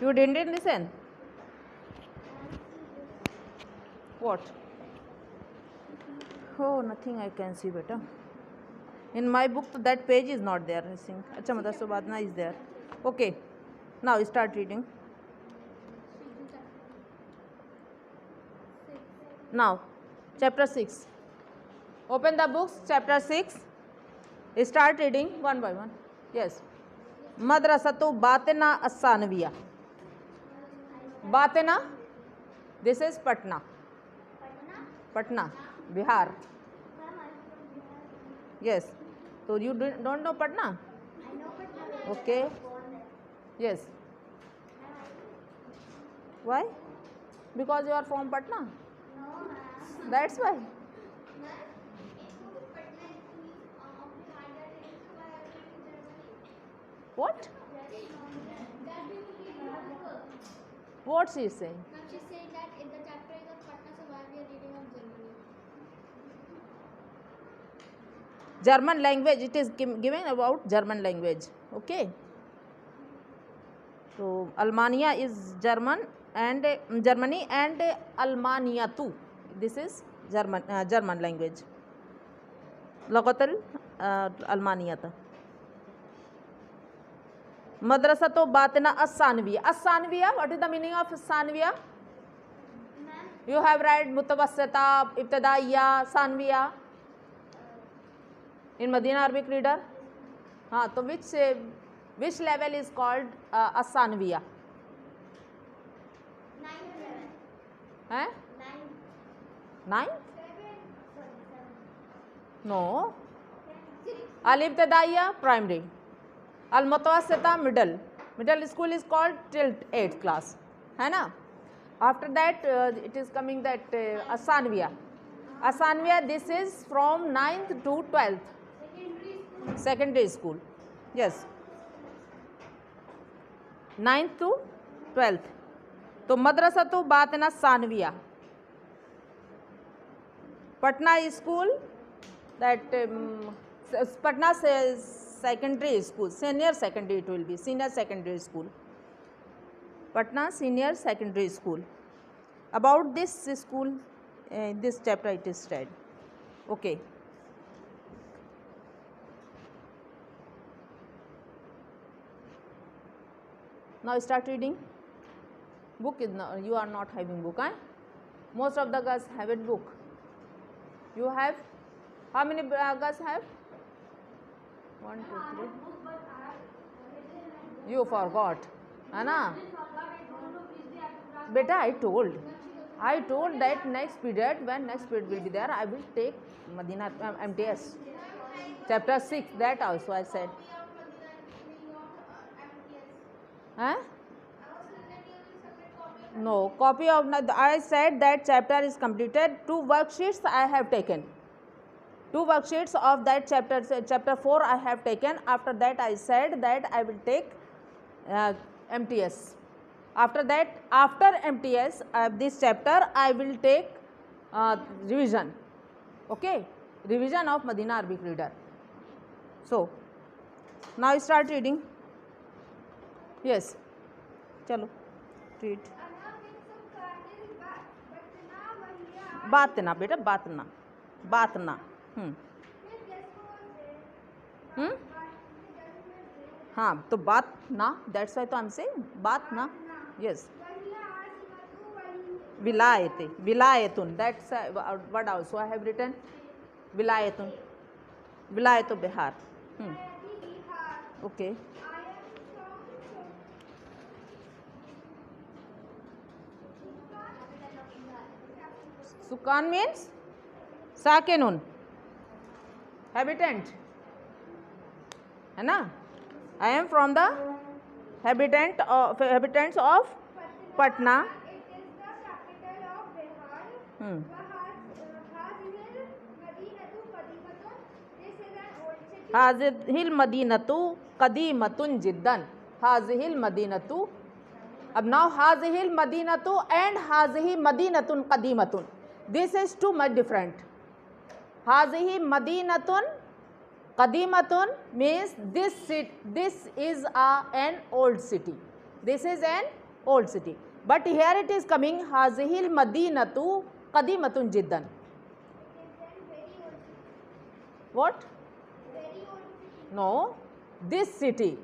You didn't listen? What? Oh, nothing I can see, beta. In my book, that page is not there, I think. Acha, Madrasa Badna is there. Okay. Now start reading. Now, chapter 6. Open the books, chapter 6. Start reading one by one. Yes. Madrasatu Batina As-Sanawiya. Batina. This is Patna. Patna, Bihar. Yes. So you don't know Patna? I know Patna. Okay. Yes. Why? Because you are from Patna. No, ma'am. That's why. What? What she is saying? Ma'am, she's saying that in the chapter is of Patna, so why we are reading of Germany? German language. It is given about German language. Okay. So Almania is German and Germany and Almania too. This is German language. Logotal Almaniyata. Madrasato Batina As-Sanawiya. As-Sanawiya, what is the meaning of As-Sanawiya? You have read Mutawassita, Ibtidaiya, Sanawiya in Madina Arabic Reader. So which level is called As-Sanawiya? 9th. 9th? No. Al-Ibtidaiya, primary. Al-Mutawassita, middle. Middle school is called till 8th class. है ना? After that, it is coming that As-Sanawiya. As-Sanawiya, this is from 9th to 12th. Secondary school. Yes. 9th to 12th. तो Madrasatu Batina Sanawiya. Patna school, that Patna secondary school, senior secondary it will be, senior secondary school. Patna senior secondary school. About this school, this chapter it is studied. Okay. Now start reading. Book is not, you are not having book, eh? Most of the girls have a book. You have? How many girls have? 1, 2, 3. You forgot, Anna. Beta, I told that next period, when next period will be there, I will take Madina MTS. Chapter 6, that also I said. Huh? No, copy of, I said that chapter is completed. 2 worksheets I have taken. 2 worksheets of that chapter 4 I have taken. After that I said that I will take MTS. After that, after MTS, this chapter I will take revision. Okay, revision of Madina Arabic Reader. So, now start reading. Yes, chalo, read. Batna, beta, Batna. Batna. हाँ, तो बात ना, that's why तो I'm saying बात ना. Yes. Vilayete, Vilayetun. That's what also I have written. Vilayetun. Vilayetu Bihar. Okay. Sukan means Sakinun. Habitant. है ना? I am from the habitants of Patna. It is the capital of Bihar. This is an old city. Hazihil Madinatu Qadimatun Jiddan. Hazihil Madinatu. Ab now Hazihil Madinatu and Hazihi Madinatun Qadimatun. This is too much different. Hazihi Madinatun Qadimatun means this is an old city. This is an old city. But here it is coming hazihil madinatu qadimatun jiddan. What? No, this city.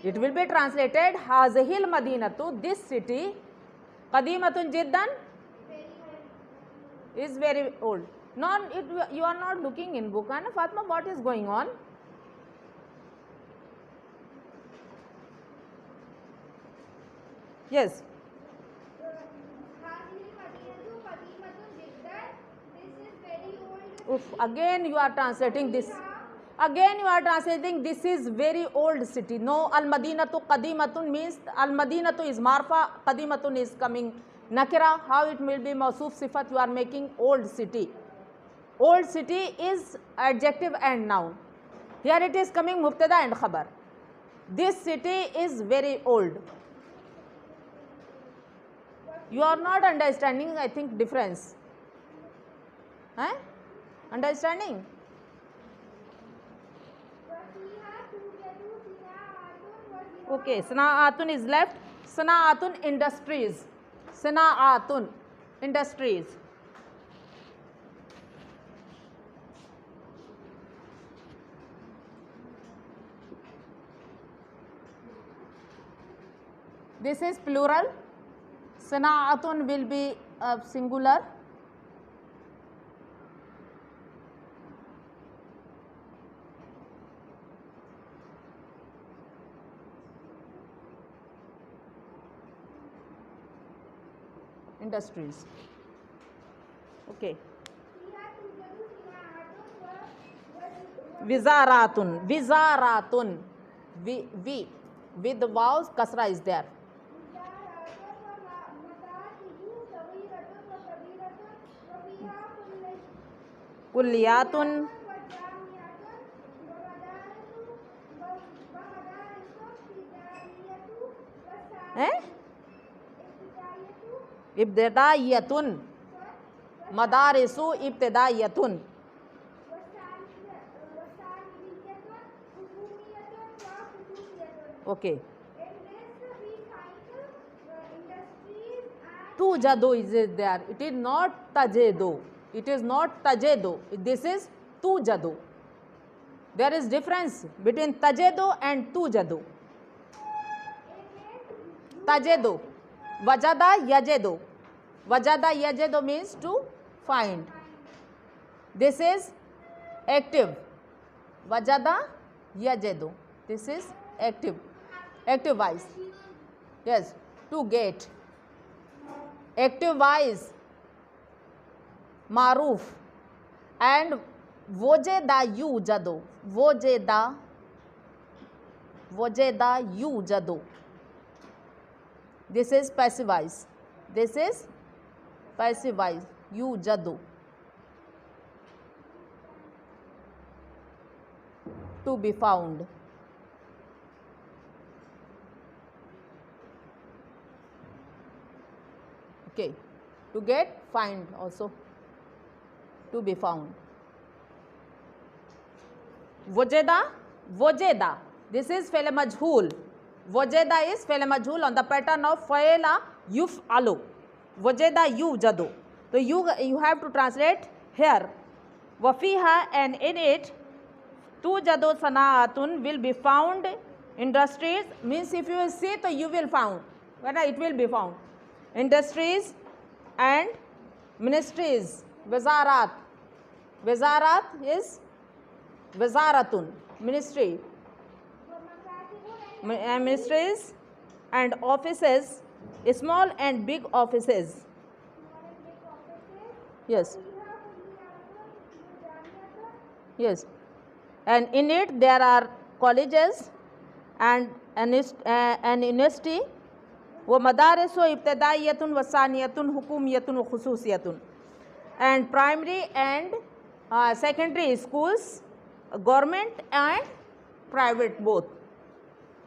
It will be translated hazihil madinatu, this city, qadimatun jiddan is very old. You are not looking in book, and Fatma, what is going on? Yes. Again you are translating this. Again you are translating this is very old city. No, al madinatu qadimatun means al madinatu is marfa, qadimatun is coming nakira. How it will be mausuf sifat? You are making old city. Old city is adjective and noun. Here it is coming mubtada and khabar. This city is very old. You are not understanding, I think, difference. Huh? Understanding? Okay, Sana'atun is left. Sana'atun industries. Sana'atun industries. This is plural. Sana'atun will be singular. Industries. Okay. Vizaratun. Vizaratun. V. With the vowels, kasra is there. Kulliyatun. Ibtidaiyatun. Madarisu ibtidaiyatun. Okay. Tujadu is there. It is not tajedu. It is not tajedu. This is tujadu. There is difference between tajedu and tujadu. Tajedu. Wajada yajedu. Wajada yajedu means to find. This is active. Wajada yajedu. This is active. Active wise. Yes, to get. Active wise. Maruf. And wojeda yujadu. Wojeda yujadu. This is passive voice. This is passive voice. Yujadu. To be found. Okay. To get, find also. To be found. Wojeda. Wojeda. This is fi'l majhul. Wajeda is fi'l majhul on the pattern of fa'ala yuf'alu. Wajeda yujadu. So you have to translate here. Wafiha, and in it, tujadu sana'atun will be found. Industries means if you will see, so you will found. Whether it will be found. Industries and ministries. Wizarat. Wizarat is wizaratun, ministry. Ministries and offices, small and big offices. Yes. Yes. And in it there are colleges and an university. वो मदारिस व इब्तदाइयतुन व सानियतुन हुकूमियतुन व खुसूसियतुन. And primary and secondary schools, government and private both.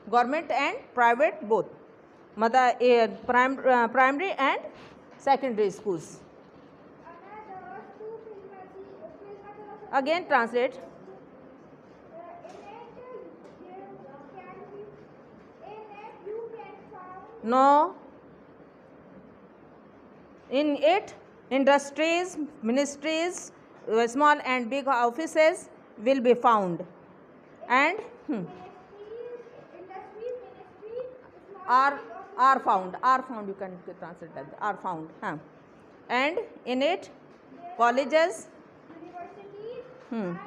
Government and private both. Primary and secondary schools. Again translate. No. In it, industries, ministries, small and big offices will be found. And are found. Are found. You can translate that. Are found. And in it, colleges. Universities and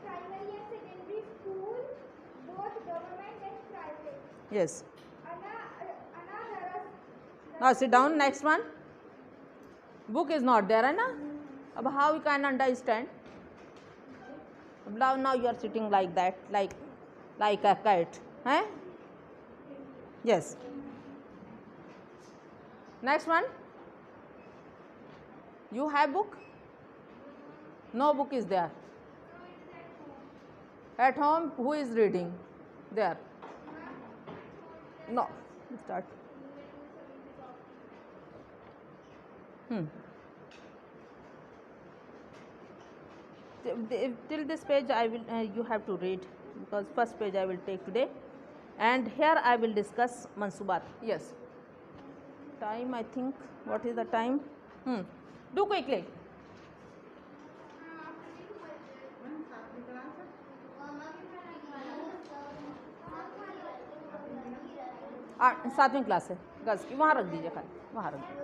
primary and secondary school, both government and private. Yes. Now sit down. Next one. Book is not there, है ना? अब how you can understand? Now you are sitting like that, like a cat, हैं? Yes. Next one. You have book? No book is there. At home, who is reading? There. No. Start. Till this page I will you have to read, because first page I will take today, and here I will discuss mansubat. Yes. Time, I think. What is the time? Do quickly. सातवीं class है girls की, वहाँ रख दीजिए, खाली वहाँ रख दीजिए.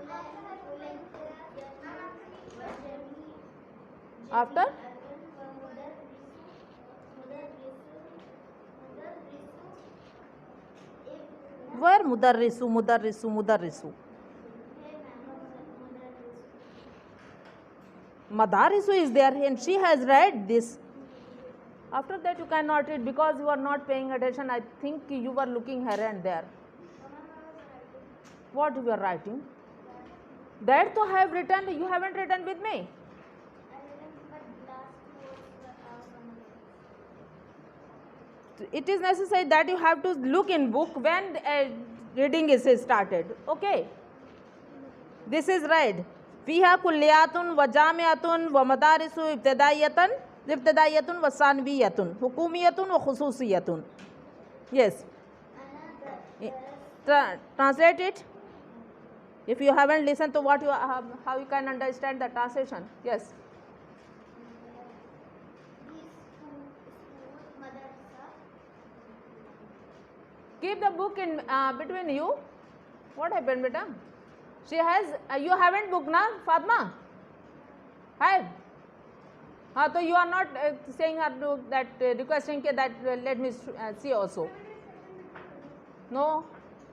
After where mudarrisu. Madarisu is there and she has read this. After that you cannot read because you are not paying attention. I think you were looking here and there. What you are writing? That to have written, you haven't written with me. It is necessary that you have to look in book when reading is started. Okay. This is read. فيها كليات وجامعات ومدارس ابتدائية وثانوية حكومية وخصوصية. Yes. Translate it. If you haven't listened to what you have, how you can understand the translation? Yes. Keep the book in between you. What happened, beta? She has. You haven't book, na, Fatma? Have. So you are not saying her to that requesting that let me see also. No,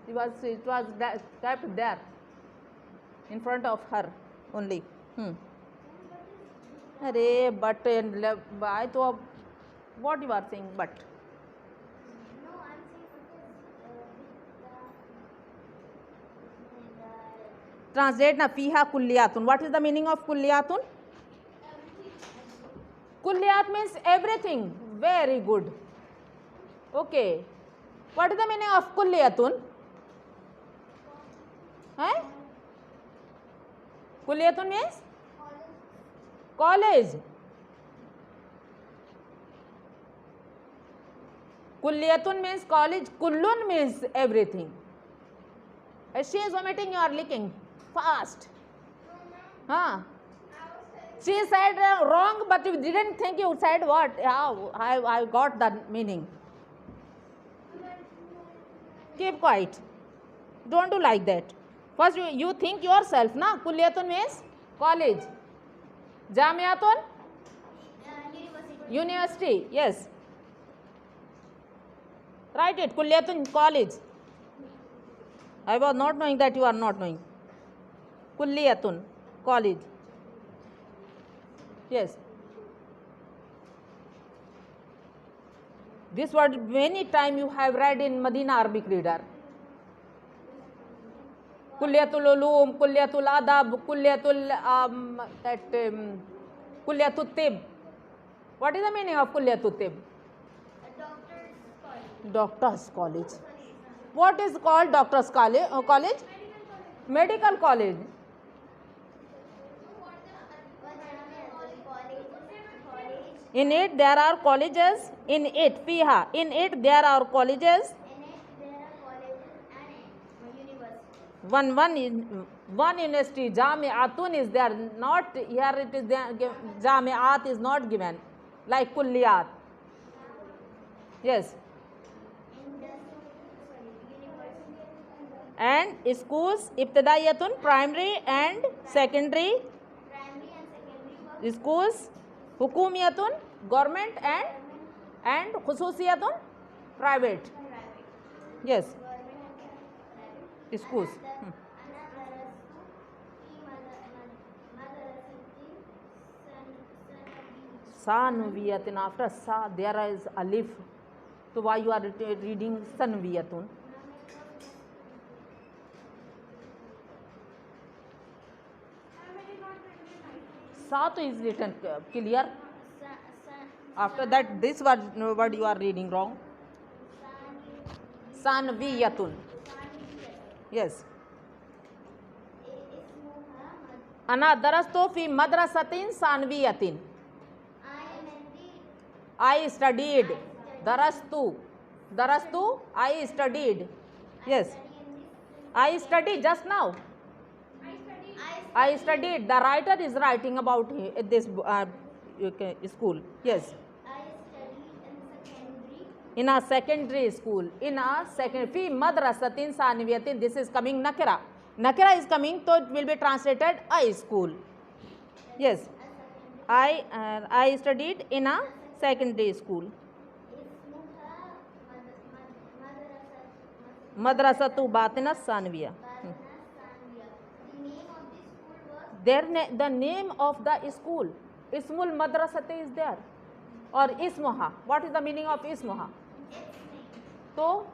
it was kept there in front of her only. Arey, but I thought what you are saying, but. Translate na fiha kulliyatun. What is the meaning of kulliyatun? Kulliyat means everything. Very good. Okay. What is the meaning of kulliyatun? Kulliyatun means college. Kulliyatun means college. Kullun means everything. She is omitting, you are licking fast. She said wrong, but you didn't think you said what. How I got the meaning. Keep quiet. Don't do like that. First you think yourself, na? Kulliyatun means college. Jamiatun? University. Yes. Write it. Kulliyatun college. I was not knowing that you are not knowing. Kulliyatun college. Yes. This word many times you have read in Madina Arabic reader. Kulliyatul Ulum, Kulliyatul Adab, Kulliyatul Tib. What is the meaning of Kulliyatul Tib? Doctor's college. What is called doctor's college? Medical college. In it there are colleges. In it, fiha. In it there are colleges. one university, Jami'atun is there, not here it is there, Jami'at is not given, like Kulliyat. Yes. And schools, Ibtidaiyatun, primary and secondary. Schools, Hukumiyatun, government and Khususiyatun, private. Yes. Schools. Sanviyatin, after sa there is alif. So why you are reading Sanviyatun? Sa to is written clear. After that, this word you are reading wrong. Sanviyatun. Yes. Ana darastu fi madrasatin sanviyatin. I studied. Darastu. Darastu, I studied. Yes. I studied just now. I studied. The writer is writing about this school. Yes. I studied In a secondary school. In a second. Fi madrasatin sanviyatin. This is coming nakira. Nakira is coming, so it will be translated a school. Yes. I studied in a secondary school. Madrasatu Batina Sanviya. The name of the school, Ismul Madrasati is there, or Ismuha. What is the meaning of Ismuha? So,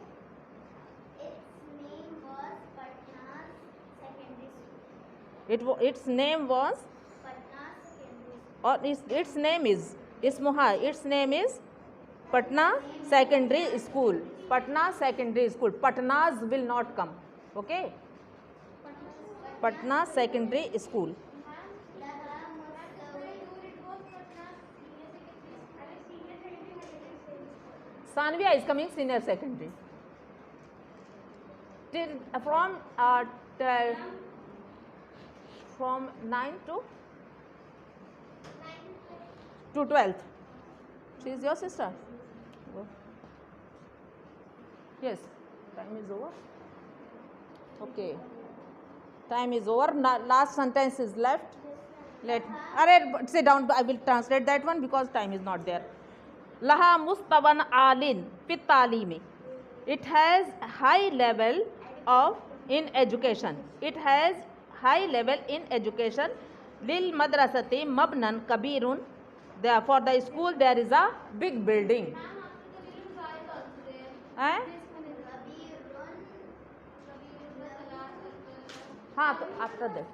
its name was, or its name is Ismuha. Its name is Patna Secondary School. Patna Secondary School. Patnas will not come. Okay. Patna Secondary School. Sanviya is coming senior secondary. Till from 9 to 12th. She is your sister. Yes. Time is over. Okay. Time is over. Last sentence is left. Sit down. I will translate that one because time is not there. Laha mustawan alin fit talimi. It has high level in education. It has high level in education. Lil madrasati mabnan kabirun. For the school there is a big building. After that.